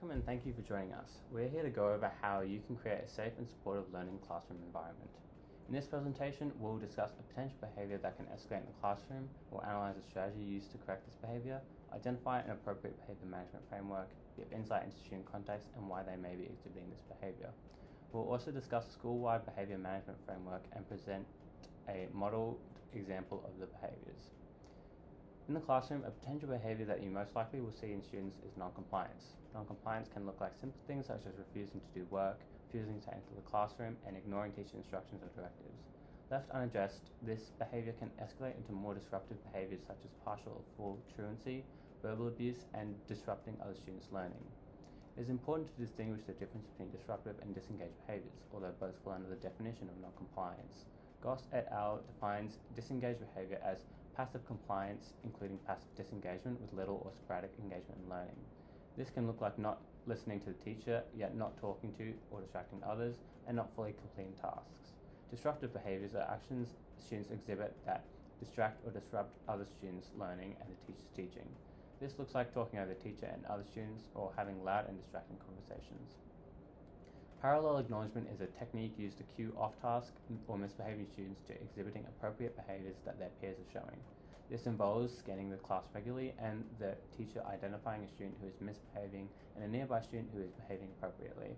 Welcome and thank you for joining us. We're here to go over how you can create a safe and supportive learning classroom environment. In this presentation, we'll discuss a potential behavior that can escalate in the classroom, we'll analyze a strategy used to correct this behavior, identify an appropriate behavior management framework, give insight into student context and why they may be exhibiting this behavior. We'll also discuss a school-wide behavior management framework and present a model example of the behaviors. In the classroom, a potential behavior that you most likely will see in students is non-compliance. Non-compliance can look like simple things such as refusing to do work, refusing to enter the classroom, and ignoring teacher instructions or directives. Left unaddressed, this behavior can escalate into more disruptive behaviors such as partial or full truancy, verbal abuse, and disrupting other students' learning. It is important to distinguish the difference between disruptive and disengaged behaviors, although both fall under the definition of non-compliance. Goss et al. Defines disengaged behavior as passive compliance, including passive disengagement with little or sporadic engagement in learning. This can look like not listening to the teacher, yet not talking to or distracting others, and not fully completing tasks. Disruptive behaviors are actions students exhibit that distract or disrupt other students' learning and the teacher's teaching. This looks like talking over the teacher and other students or having loud and distracting conversations. Parallel acknowledgement is a technique used to cue off-task or misbehaving students to exhibiting appropriate behaviors that their peers are showing. This involves scanning the class regularly and the teacher identifying a student who is misbehaving and a nearby student who is behaving appropriately.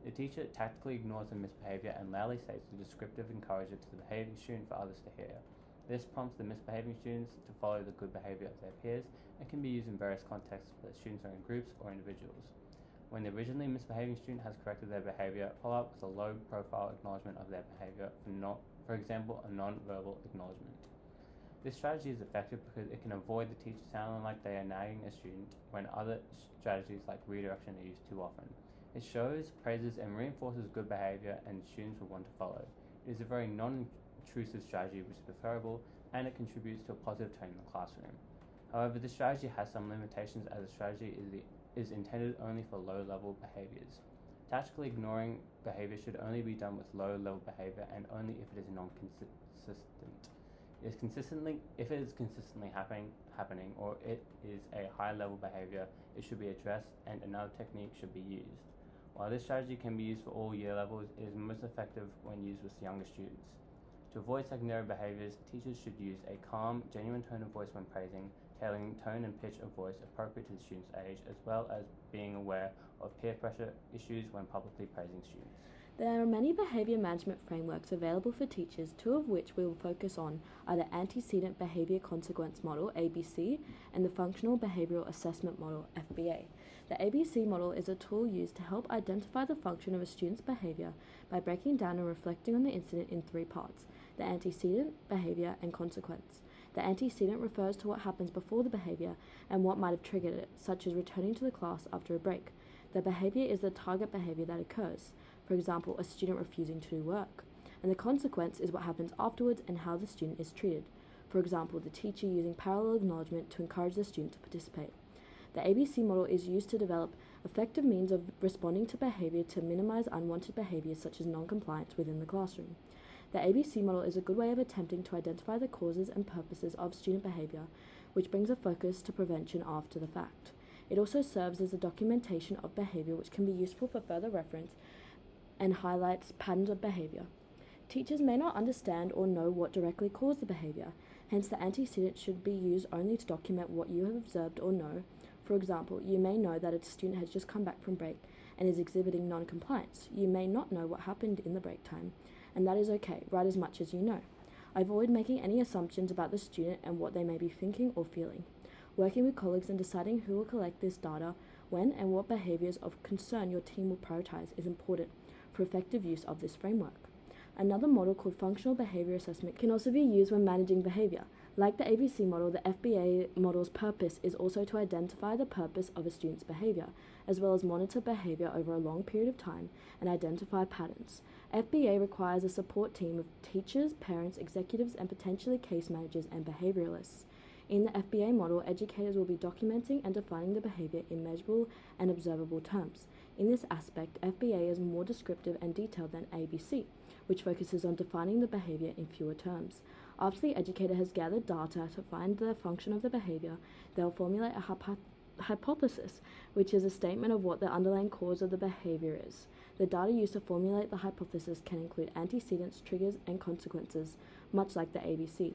The teacher tactically ignores the misbehavior and loudly states the descriptive encourager to the behaving student for others to hear. This prompts the misbehaving students to follow the good behavior of their peers and can be used in various contexts whether students are in groups or individuals. When the originally misbehaving student has corrected their behavior, follow up with a low-profile acknowledgement of their behavior, for example, a non-verbal acknowledgement. This strategy is effective because it can avoid the teacher sounding like they are nagging a student when other strategies like redirection are used too often. It shows, praises, and reinforces good behavior and students will want to follow. It is a very non-intrusive strategy which is preferable and it contributes to a positive tone in the classroom. However, this strategy has some limitations as a strategy is intended only for low-level behaviors. Tactically ignoring behavior should only be done with low-level behavior and only if it is non-consistent. If it is consistently happening or it is a high-level behavior, it should be addressed and another technique should be used. While this strategy can be used for all year levels, it is most effective when used with younger students. To avoid secondary behaviors, teachers should use a calm, genuine tone of voice when praising, tailoring tone and pitch of voice appropriate to the student's age, as well as being aware of peer pressure issues when publicly praising students. There are many behavior management frameworks available for teachers, two of which we will focus on are the Antecedent Behavior Consequence Model, ABC, and the Functional Behavioral Assessment Model, FBA. The ABC model is a tool used to help identify the function of a student's behavior by breaking down and reflecting on the incident in three parts: the antecedent, behavior, and consequence. The antecedent refers to what happens before the behavior and what might have triggered it, such as returning to the class after a break. The behavior is the target behavior that occurs, for example, a student refusing to do work. And the consequence is what happens afterwards and how the student is treated. For example, the teacher using parallel acknowledgement to encourage the student to participate. The ABC model is used to develop effective means of responding to behavior to minimize unwanted behaviors such as non-compliance within the classroom. The ABC model is a good way of attempting to identify the causes and purposes of student behavior, which brings a focus to prevention after the fact. It also serves as a documentation of behavior which can be useful for further reference and highlights patterns of behavior. Teachers may not understand or know what directly caused the behavior, hence the antecedent should be used only to document what you have observed or know. For example, you may know that a student has just come back from break and is exhibiting non-compliance. You may not know what happened in the break time, and that is okay, write as much as you know. Avoid making any assumptions about the student and what they may be thinking or feeling. Working with colleagues and deciding who will collect this data, when and what behaviors of concern your team will prioritize is important for effective use of this framework. Another model called Functional Behavior Assessment can also be used when managing behavior. Like the ABC model, the FBA model's purpose is also to identify the purpose of a student's behavior, as well as monitor behavior over a long period of time and identify patterns. FBA requires a support team of teachers, parents, executives, and potentially case managers and behavioralists. In the FBA model, educators will be documenting and defining the behavior in measurable and observable terms. In this aspect, FBA is more descriptive and detailed than ABC, which focuses on defining the behavior in fewer terms. After the educator has gathered data to find the function of the behavior, they'll formulate a hypothesis, which is a statement of what the underlying cause of the behavior is. The data used to formulate the hypothesis can include antecedents, triggers, and consequences, much like the ABC.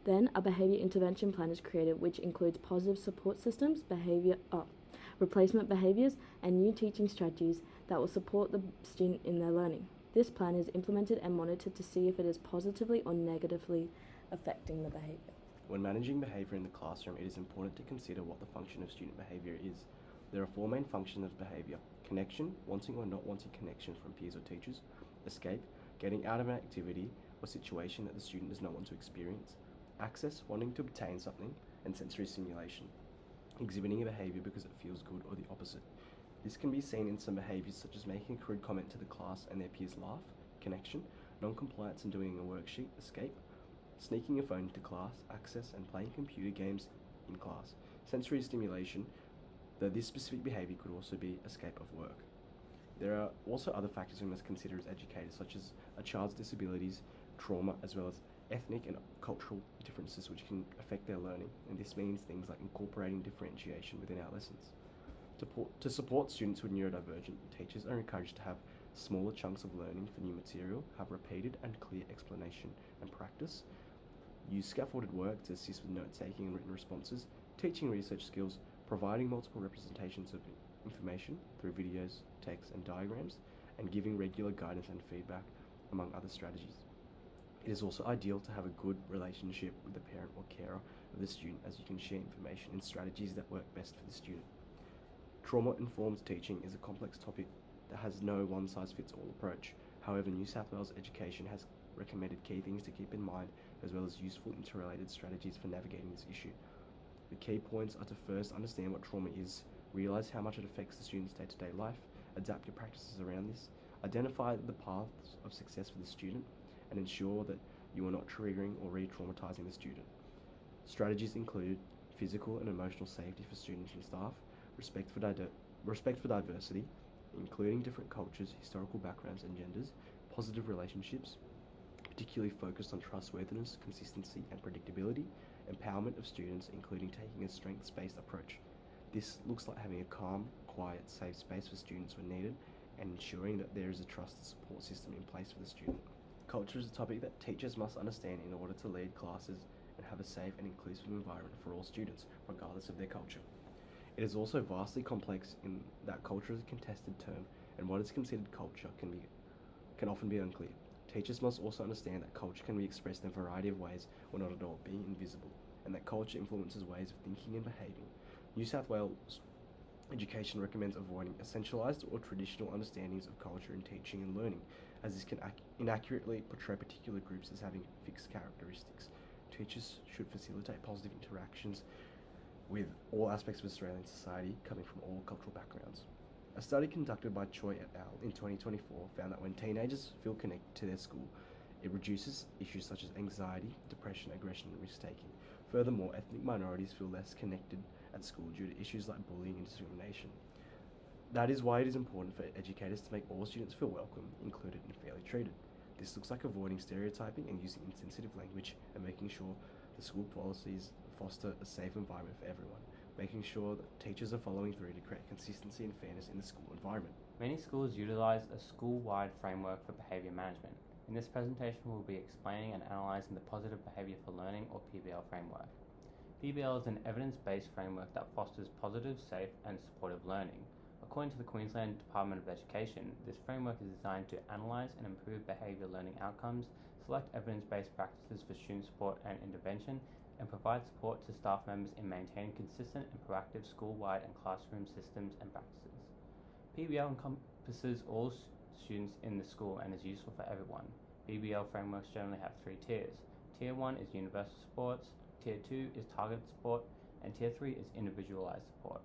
Then, a behavior intervention plan is created, which includes positive support systems, replacement behaviors, and new teaching strategies that will support the student in their learning. This plan is implemented and monitored to see if it is positively or negatively affecting the behavior. When managing behavior in the classroom, it is important to consider what the function of student behavior is. There are four main functions of behavior: connection, wanting or not wanting connection from peers or teachers; escape, getting out of an activity or situation that the student does not want to experience; access, wanting to obtain something; and sensory stimulation, exhibiting a behavior because it feels good, or the opposite. This can be seen in some behaviors such as making a crude comment to the class and their peers laugh; connection, non-compliance and doing a worksheet; escape, sneaking a phone into class; access, and playing computer games in class; sensory stimulation, though this specific behavior could also be escape of work. There are also other factors we must consider as educators, such as a child's disabilities, trauma, as well as ethnic and cultural differences which can affect their learning, and this means things like incorporating differentiation within our lessons. To support students who are neurodivergent, teachers are encouraged to have smaller chunks of learning for new material, have repeated and clear explanation and practice, use scaffolded work to assist with note-taking and written responses, teaching research skills, providing multiple representations of information through videos, text, and diagrams, and giving regular guidance and feedback, among other strategies. It is also ideal to have a good relationship with the parent or carer of the student, as you can share information and strategies that work best for the student. Trauma-informed teaching is a complex topic that has no one-size-fits-all approach. However, New South Wales Education has recommended key things to keep in mind, as well as useful interrelated strategies for navigating this issue. The key points are to first understand what trauma is, realise how much it affects the student's day-to-day life, adapt your practices around this, identify the paths of success for the student, and ensure that you are not triggering or re-traumatizing the student. Strategies include physical and emotional safety for students and staff, respect for diversity, including different cultures, historical backgrounds, and genders, positive relationships, particularly focused on trustworthiness, consistency, and predictability, empowerment of students, including taking a strengths-based approach. This looks like having a calm, quiet, safe space for students when needed, and ensuring that there is a trusted support system in place for the student. Culture is a topic that teachers must understand in order to lead classes and have a safe and inclusive environment for all students, regardless of their culture. It is also vastly complex in that culture is a contested term, and what is considered culture can often be unclear. Teachers must also understand that culture can be expressed in a variety of ways, or not at all, being invisible, and that culture influences ways of thinking and behaving. New South Wales Education recommends avoiding essentialised or traditional understandings of culture in teaching and learning, as this can inaccurately portray particular groups as having fixed characteristics. Teachers should facilitate positive interactions with all aspects of Australian society coming from all cultural backgrounds. A study conducted by Choi et al. In 2024 found that when teenagers feel connected to their school, it reduces issues such as anxiety, depression, aggression, and risk-taking. Furthermore, ethnic minorities feel less connected at school due to issues like bullying and discrimination. That is why it is important for educators to make all students feel welcome, included, and fairly treated. This looks like avoiding stereotyping and using insensitive language, and making sure the school policies foster a safe environment for everyone, making sure that teachers are following through to create consistency and fairness in the school environment. Many schools utilize a school-wide framework for behavior management. In this presentation, we'll be explaining and analyzing the Positive Behavior for Learning, or PBL framework. PBL is an evidence-based framework that fosters positive, safe, and supportive learning. According to the Queensland Department of Education, this framework is designed to analyse and improve behaviour learning outcomes, select evidence-based practices for student support and intervention, and provide support to staff members in maintaining consistent and proactive school-wide and classroom systems and practices. PBL encompasses all students in the school and is useful for everyone. PBL frameworks generally have three tiers. Tier 1 is universal supports, Tier 2 is targeted support, and Tier 3 is individualized support.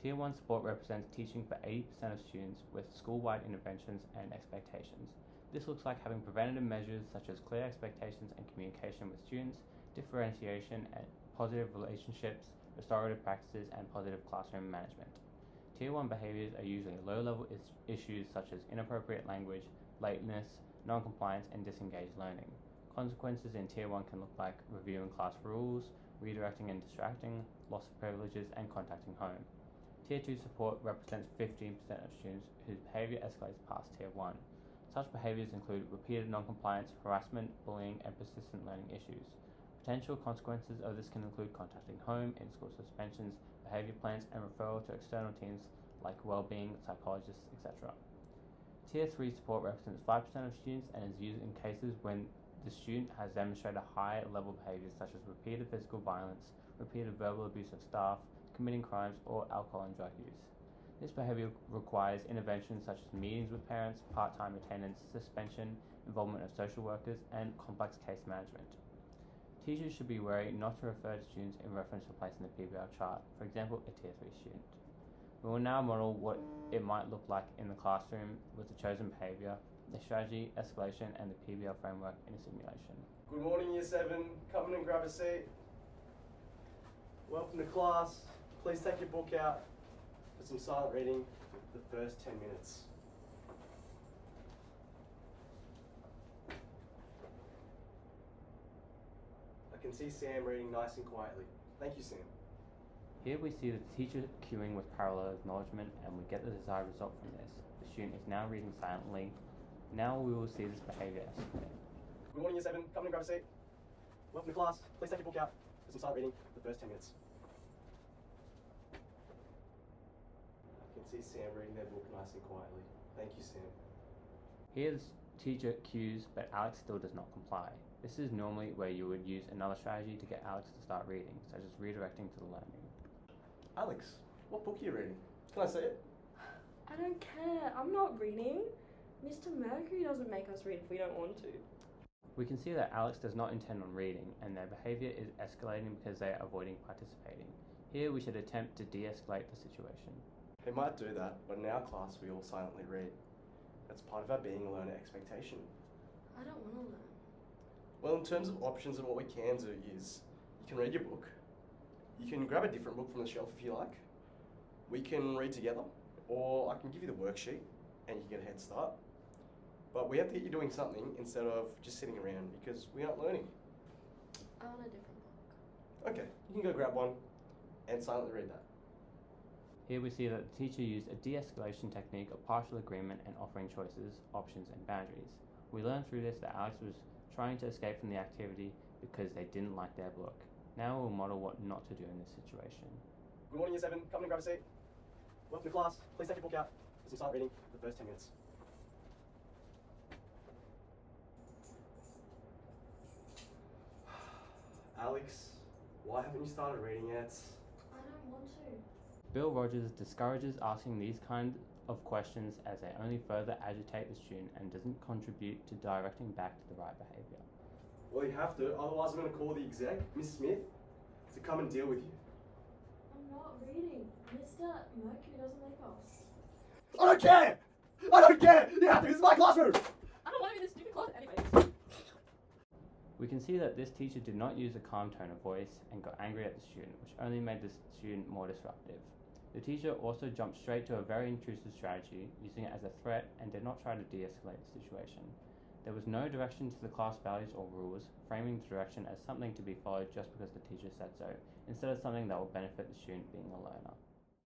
Tier 1 support represents teaching for 80% of students with school-wide interventions and expectations. This looks like having preventative measures such as clear expectations and communication with students, differentiation and positive relationships, restorative practices, and positive classroom management. Tier 1 behaviours are usually low-level issues such as inappropriate language, lateness, non-compliance, and disengaged learning. Consequences in Tier 1 can look like reviewing class rules, redirecting and distracting, loss of privileges, and contacting home. Tier 2 support represents 15% of students whose behaviour escalates past Tier 1. Such behaviours include repeated non-compliance, harassment, bullying, and persistent learning issues. Potential consequences of this can include contacting home, in-school suspensions, behaviour plans, and referral to external teams like wellbeing, psychologists, etc. Tier 3 support represents 5% of students and is used in cases when the student has demonstrated high level behaviours such as repeated physical violence, repeated verbal abuse of staff, committing crimes, or alcohol and drug use. This behaviour requires interventions such as meetings with parents, part-time attendance, suspension, involvement of social workers, and complex case management. Teachers should be wary not to refer to students in reference to place in the PBL chart, for example, a Tier 3 student. We will now model what it might look like in the classroom with the chosen behaviour, the strategy, escalation, and the PBL framework in a simulation. Good morning, Year 7. Come in and grab a seat. Welcome to class. Please take your book out for some silent reading for the first 10 minutes. I can see Sam reading nice and quietly. Thank you, Sam. Here we see the teacher cueing with parallel acknowledgement, and we get the desired result from this. The student is now reading silently. Now we will see this behaviour escalate. Good morning, Year 7. Come in and grab a seat. Welcome to class. Please take your book out for some silent reading for the first 10 minutes. I can see Sam reading their book nice and quietly. Thank you, Sam. Here the teacher cues, but Alex still does not comply. This is normally where you would use another strategy to get Alex to start reading, such as redirecting to the learning. Alex, what book are you reading? Can I see it? I don't care. I'm not reading. Mr. Mercury doesn't make us read if we don't want to. We can see that Alex does not intend on reading, and their behaviour is escalating because they are avoiding participating. Here we should attempt to de-escalate the situation. He might do that, but in our class we all silently read. That's part of our being a learner expectation. I don't want to learn. Well, in terms of options and what we can do is, you can read your book, you can grab a different book from the shelf if you like, we can read together, or I can give you the worksheet and you can get a head start. But we have to get you doing something instead of just sitting around because we aren't learning. I want a different book. Okay, you can go grab one and silently read that. Here we see that the teacher used a de-escalation technique of partial agreement and offering choices, options, and boundaries. We learned through this that Alex was trying to escape from the activity because they didn't like their book. Now we'll model what not to do in this situation. Good morning, Year 7. Come in and grab a seat. Welcome to class. Please take your book out for some silent reading for the first 10 minutes. Alex, why haven't you started reading yet? I don't want to. Bill Rogers discourages asking these kind of questions as they only further agitate the student and doesn't contribute to directing back to the right behaviour. Well, you have to, otherwise I'm going to call the exec, Miss Smith, to come and deal with you. I'm not reading. Mr. Mercury doesn't make us. I don't care! I don't care! You have to, this is my classroom! I don't want to be in this stupid class anyways. We can see that this teacher did not use a calm tone of voice and got angry at the student, which only made the student more disruptive. The teacher also jumped straight to a very intrusive strategy, using it as a threat, and did not try to de-escalate the situation. There was no direction to the class values or rules, framing the direction as something to be followed just because the teacher said so, instead of something that will benefit the student being a learner.